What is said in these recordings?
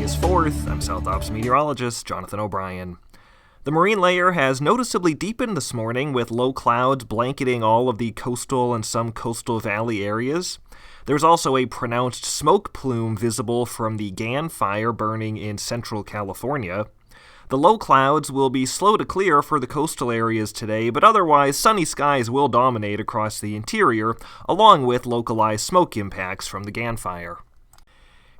August 4th. I'm South Ops meteorologist Jonathan O'Brien. The marine layer has noticeably deepened this morning with low clouds blanketing all of the coastal and some coastal valley areas. There's also a pronounced smoke plume visible from the Gan fire burning in central California. The low clouds will be slow to clear for the coastal areas today, but otherwise sunny skies will dominate across the interior, along with localized smoke impacts from the Gan fire.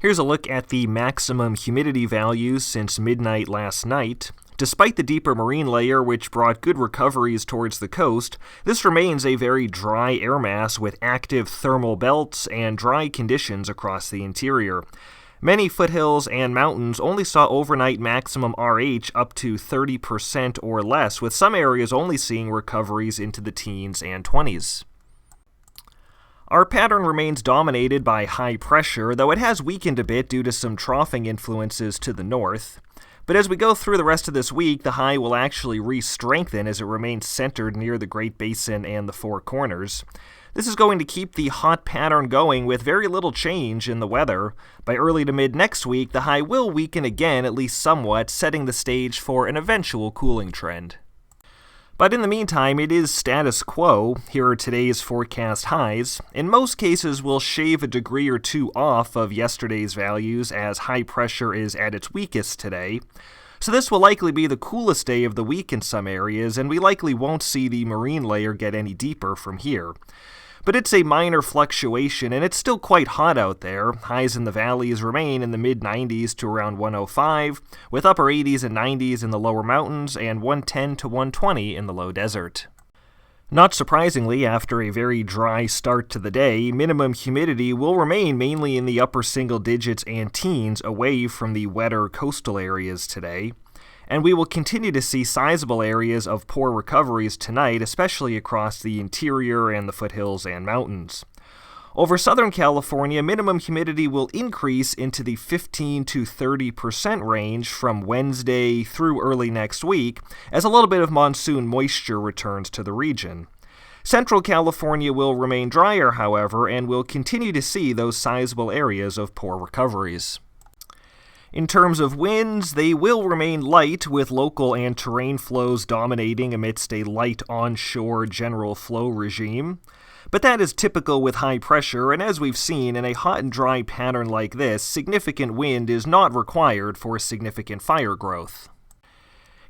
Here's a look at the maximum humidity values since midnight last night. Despite the deeper marine layer, which brought good recoveries towards the coast, this remains a very dry air mass with active thermal belts and dry conditions across the interior. Many foothills and mountains only saw overnight maximum RH up to 30% or less, with some areas only seeing recoveries into the teens and 20s. Our pattern remains dominated by high pressure, though it has weakened a bit due to some troughing influences to the north. But as we go through the rest of this week, the high will actually re-strengthen as it remains centered near the Great Basin and the Four Corners. This is going to keep the hot pattern going with very little change in the weather. By early to mid next week, the high will weaken again, at least somewhat, setting the stage for an eventual cooling trend. But in the meantime, it is status quo. Here are today's forecast highs. In most cases, we'll shave a degree or two off of yesterday's values as high pressure is at its weakest today. So this will likely be the coolest day of the week in some areas, and we likely won't see the marine layer get any deeper from here. But it's a minor fluctuation, and it's still quite hot out there. Highs in the valleys remain in the mid-90s to around 105, with upper 80s and 90s in the lower mountains and 110 to 120 in the low desert. Not surprisingly, after a very dry start to the day, minimum humidity will remain mainly in the upper single digits and teens away from the wetter coastal areas today. And we will continue to see sizable areas of poor recoveries tonight, especially across the interior and the foothills and mountains. Over Southern California, minimum humidity will increase into the 15 to 30% range from Wednesday through early next week, as a little bit of monsoon moisture returns to the region. Central California will remain drier, however, and will continue to see those sizable areas of poor recoveries. In terms of winds, they will remain light, with local and terrain flows dominating amidst a light onshore general flow regime. But that is typical with high pressure, and as we've seen, in a hot and dry pattern like this, significant wind is not required for significant fire growth.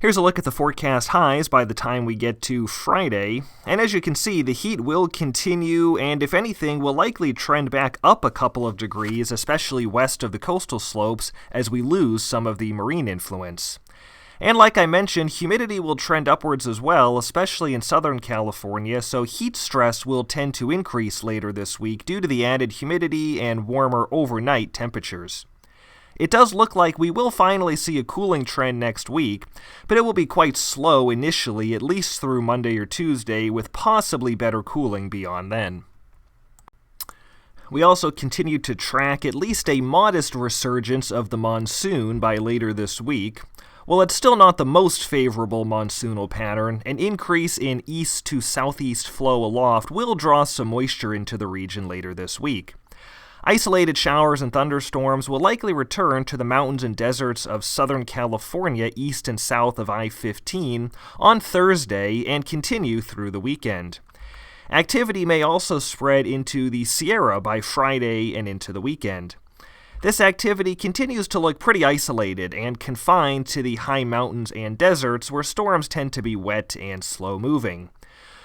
Here's a look at the forecast highs by the time we get to Friday, and as you can see, the heat will continue and if anything will likely trend back up a couple of degrees, especially west of the coastal slopes, as we lose some of the marine influence. And like I mentioned, humidity will trend upwards as well, especially in Southern California, so heat stress will tend to increase later this week due to the added humidity and warmer overnight temperatures. It does look like we will finally see a cooling trend next week, but it will be quite slow initially, at least through Monday or Tuesday, with possibly better cooling beyond then. We also continue to track at least a modest resurgence of the monsoon by later this week. While it's still not the most favorable monsoonal pattern, an increase in east to southeast flow aloft will draw some moisture into the region later this week. Isolated showers and thunderstorms will likely return to the mountains and deserts of Southern California east and south of I-15 on Thursday and continue through the weekend. Activity may also spread into the Sierra by Friday and into the weekend. This activity continues to look pretty isolated and confined to the high mountains and deserts where storms tend to be wet and slow-moving.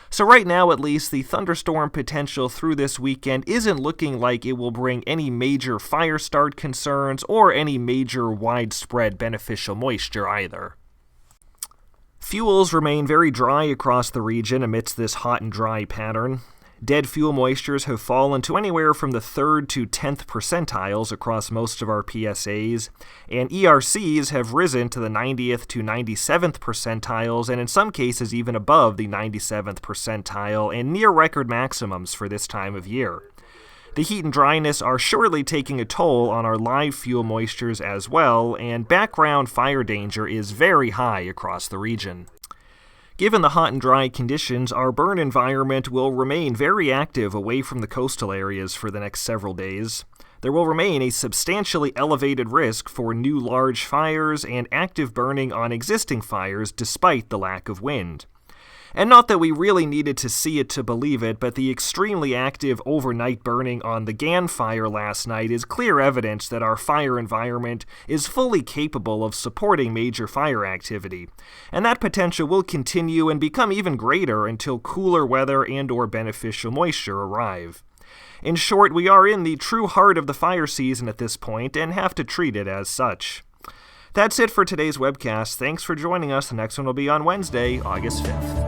So right now, at least, the thunderstorm potential through this weekend isn't looking like it will bring any major fire start concerns or any major widespread beneficial moisture either. Fuels remain very dry across the region amidst this hot and dry pattern. Dead fuel moistures have fallen to anywhere from the 3rd to 10th percentiles across most of our PSAs, and ERCs have risen to the 90th to 97th percentiles, and in some cases even above the 97th percentile, and near record maximums for this time of year. The heat and dryness are surely taking a toll on our live fuel moistures as well, and background fire danger is very high across the region. Given the hot and dry conditions, our burn environment will remain very active away from the coastal areas for the next several days. There will remain a substantially elevated risk for new large fires and active burning on existing fires despite the lack of wind. And not that we really needed to see it to believe it, but the extremely active overnight burning on the Gan fire last night is clear evidence that our fire environment is fully capable of supporting major fire activity, and that potential will continue and become even greater until cooler weather and/or beneficial moisture arrive. In short, we are in the true heart of the fire season at this point and have to treat it as such. That's it for today's webcast. Thanks for joining us. The next one will be on Wednesday, August 5th.